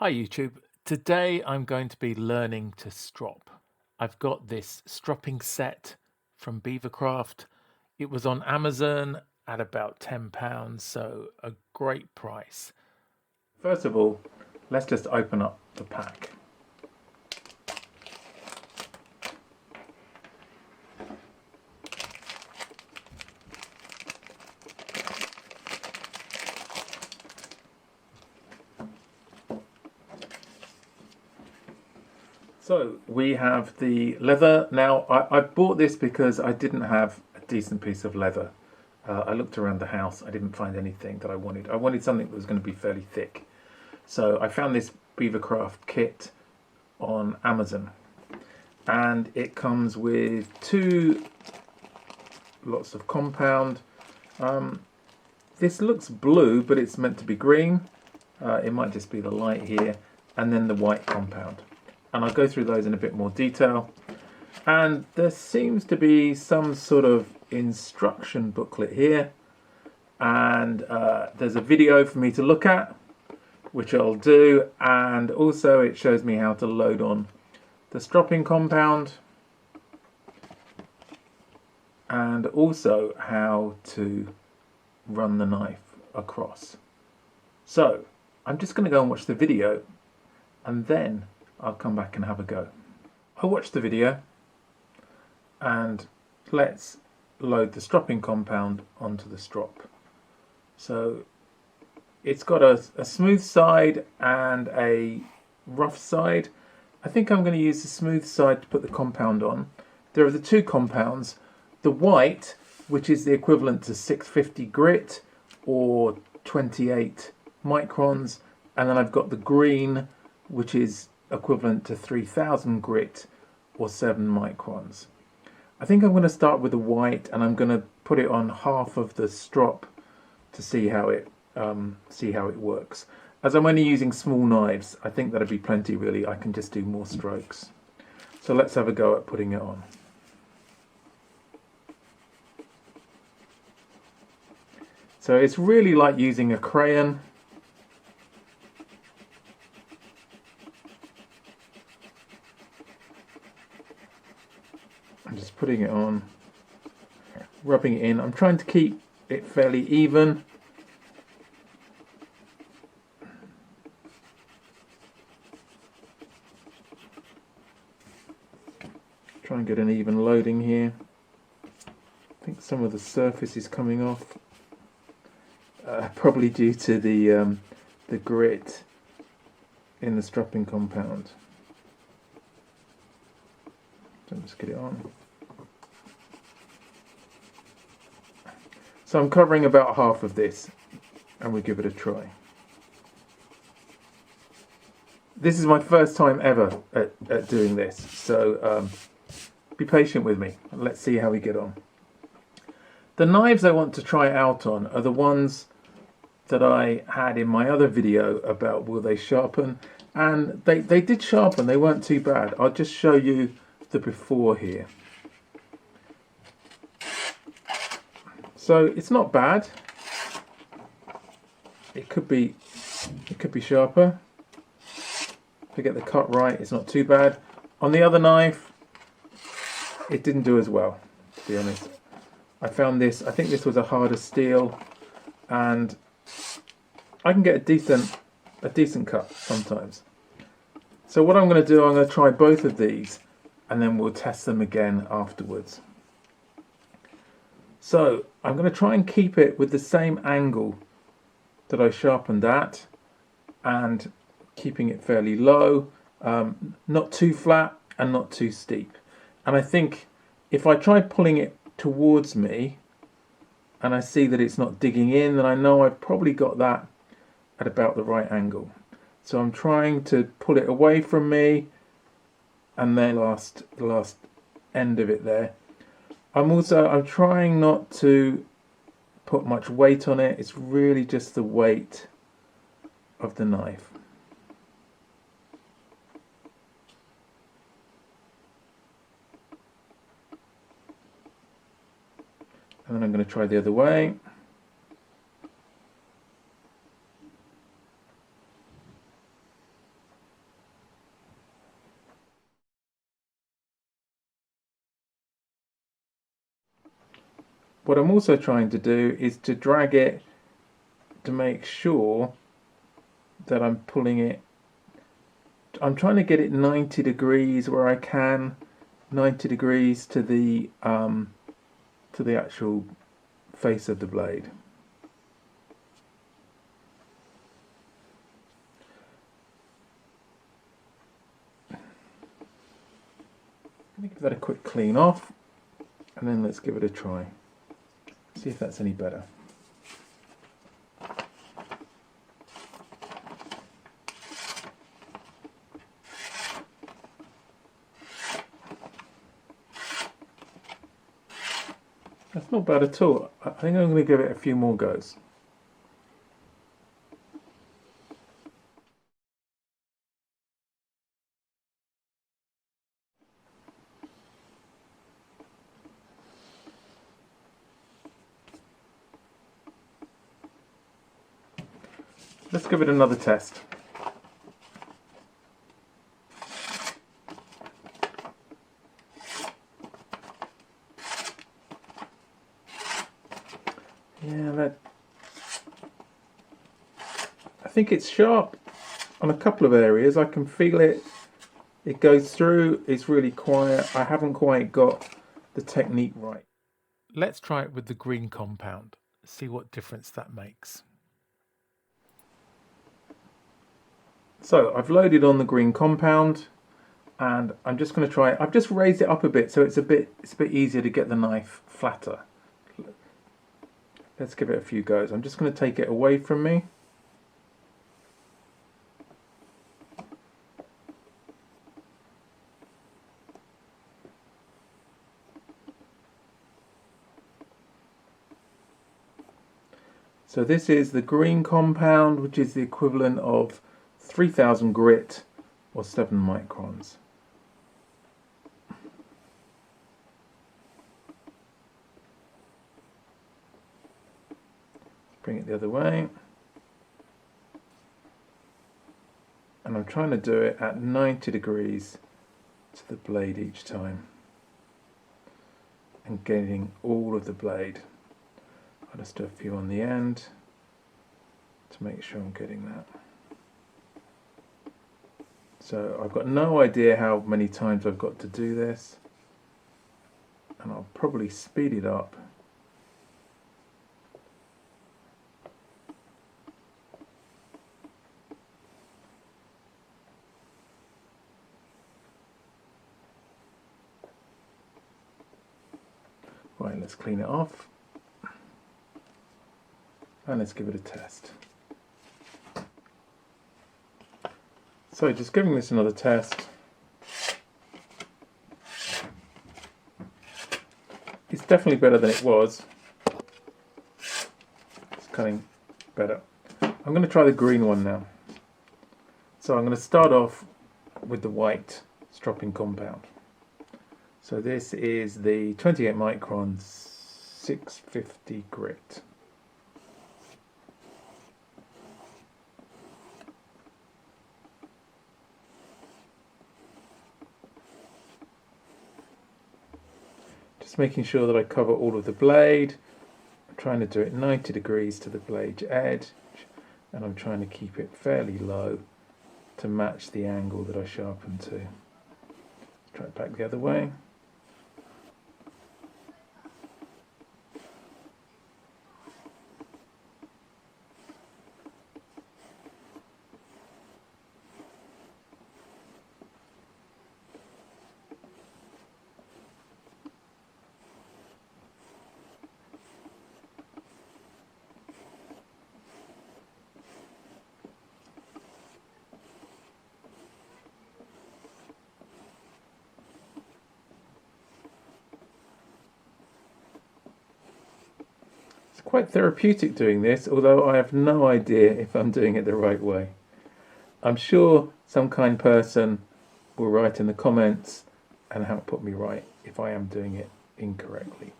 Hi YouTube. Today I'm going to be learning to strop. I've got this stropping set from Beavercraft. It was on Amazon at about £10, so a great price. First of all, let's just open up the pack. So we have the leather. Now I bought this because I didn't have a decent piece of leather. I looked around the house, I didn't find anything that I wanted. I wanted something that was going to be fairly thick. So I found this Beavercraft kit on Amazon. And it comes with two lots of compound. This looks blue, but it's meant to be green. It might just be the light here. And then the white compound. And I'll go through those in a bit more detail. And there seems to be some sort of instruction booklet here. And there's a video for me to look at, which I'll do. And also it shows me how to load on the stropping compound. And also how to run the knife across. So I'm just going to go and watch the video, and then I'll come back and have a go. I watched the video, and let's load the stropping compound onto the strop. So it's got a smooth side and a rough side. I think I'm going to use the smooth side to put the compound on. There are the two compounds. The white, which is the equivalent to 650 grit or 28 microns, and then I've got the green, which is equivalent to 3000 grit or 7 microns. I think I'm going to start with the white, and I'm going to put it on half of the strop to see how it works. As I'm only using small knives, I think that'll be plenty really. I can just do more strokes. So let's have a go at putting it on. So it's really like using a crayon. I'm just putting it on, rubbing it in. I'm trying to keep it fairly even. Try and get an even loading here. I think some of the surface is coming off, probably due to the grit in the stropping compound. So let's get it on. So I'm covering about half of this, and we give it a try. This is my first time ever at doing this, so be patient with me. Let's see how we get on. The knives I want to try out on are the ones that I had in my other video about will they sharpen, and they did sharpen. They weren't too bad. I'll just show you the before here. So it's not bad. It could be sharper. If I get the cut right, it's not too bad. On the other knife, it didn't do as well, to be honest. I found this, I think this was a harder steel, and I can get a decent cut sometimes. So what I'm going to do, I'm going to try both of these, and then we'll test them again afterwards. So I'm going to try and keep it with the same angle that I sharpened at, and keeping it fairly low, not too flat and not too steep. And I think if I try pulling it towards me and I see that it's not digging in, then I know I've probably got that at about the right angle. So I'm trying to pull it away from me, and then the last end of it there. I'm trying not to put much weight on it. It's really just the weight of the knife. And then I'm going to try the other way. what I'm also trying to do is to drag it to make sure that I'm pulling it. I'm trying to get it 90 degrees where I can, 90 degrees to the actual face of the blade. Let me give that a quick clean off, and then let's give it a try. See if that's any better. That's not bad at all. I think I'm going to give it a few more goes. Let's give it another test. Yeah, I think it's sharp on a couple of areas. I can feel it. It goes through. It's really quiet. I haven't quite got the technique right. Let's try it with the green compound. See what difference that makes. So I've loaded on the green compound, and I'm just going to try it. I've just raised it up a bit so it's a bit easier to get the knife flatter. Let's give it a few goes. I'm just going to take it away from me. So this is the green compound, which is the equivalent of 3000 grit or 7 microns. Bring it the other way. And I'm trying to do it at 90 degrees to the blade each time. And getting all of the blade. I'll just do a few on the end to make sure I'm getting that. So I've got no idea how many times I've got to do this, and I'll probably speed it up. Right, let's clean it off. And let's give it a test. So just giving this another test. It's definitely better than it was. It's cutting better. I'm going to try the green one now. So I'm going to start off with the white stropping compound. So this is the 28 micron 650 grit. Just making sure that I cover all of the blade. I'm trying to do it 90 degrees to the blade edge, and I'm trying to keep it fairly low to match the angle that I sharpen to. Try it back the other way. It's quite therapeutic doing this, although I have no idea if I'm doing it the right way. I'm sure some kind person will write in the comments and help put me right if I am doing it incorrectly.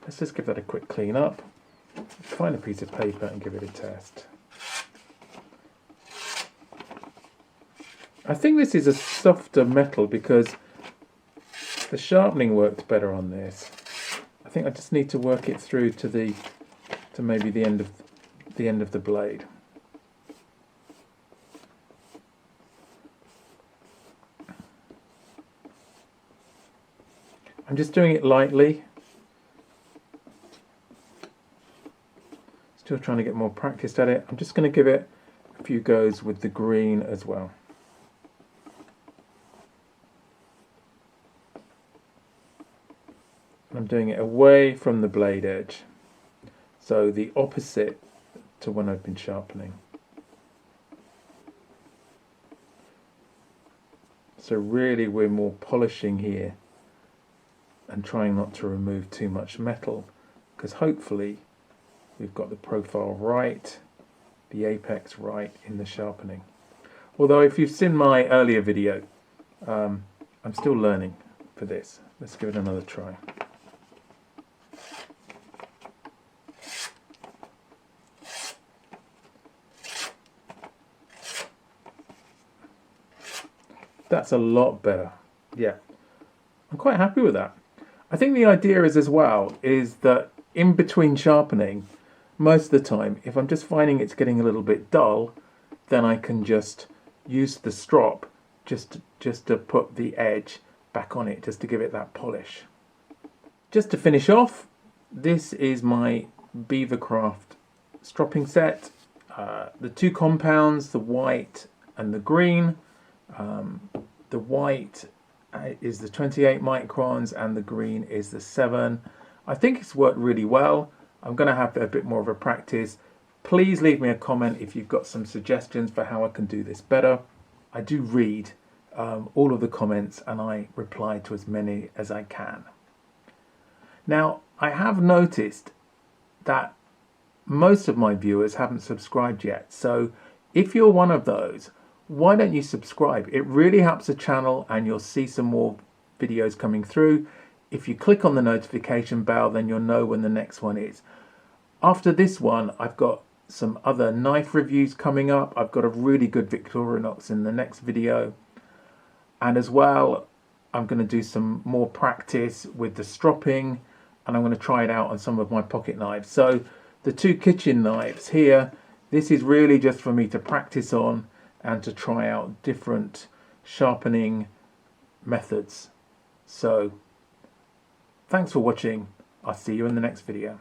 Let's just give that a quick clean up. Find a piece of paper and give it a test. I think this is a softer metal because the sharpening worked better on this. I think I just need to work it through to maybe the end of the blade. I'm just doing it lightly. Still trying to get more practiced at it. I'm just going to give it a few goes with the green as well. I'm doing it away from the blade edge, so the opposite to when I've been sharpening. So really we're more polishing here and trying not to remove too much metal, because hopefully we've got the profile right, the apex right in the sharpening. Although if you've seen my earlier video, I'm still learning for this. Let's give it another try. That's a lot better. Yeah, I'm quite happy with that. I think the idea is as well is that in between sharpening, most of the time, if I'm just finding it's getting a little bit dull, then I can just use the strop just to put the edge back on it, just to give it that polish. Just to finish off, this is my Beavercraft Stropping Set. The two compounds, the white and the green. The white is the 28 microns and the green is the 7. I think it's worked really well. I'm going to have a bit more of a practice. Please leave me a comment if you've got some suggestions for how I can do this better. I do read all of the comments and I reply to as many as I can. Now, I have noticed that most of my viewers haven't subscribed yet. So if you're one of those, why don't you subscribe? It really helps the channel and you'll see some more videos coming through. If you click on the notification bell, then you'll know when the next one is. After this one, I've got some other knife reviews coming up. I've got a really good Victorinox in the next video. And as well, I'm going to do some more practice with the stropping, and I'm going to try it out on some of my pocket knives. So the two kitchen knives here, this is really just for me to practice on and to try out different sharpening methods. So thanks for watching. I'll see you in the next video.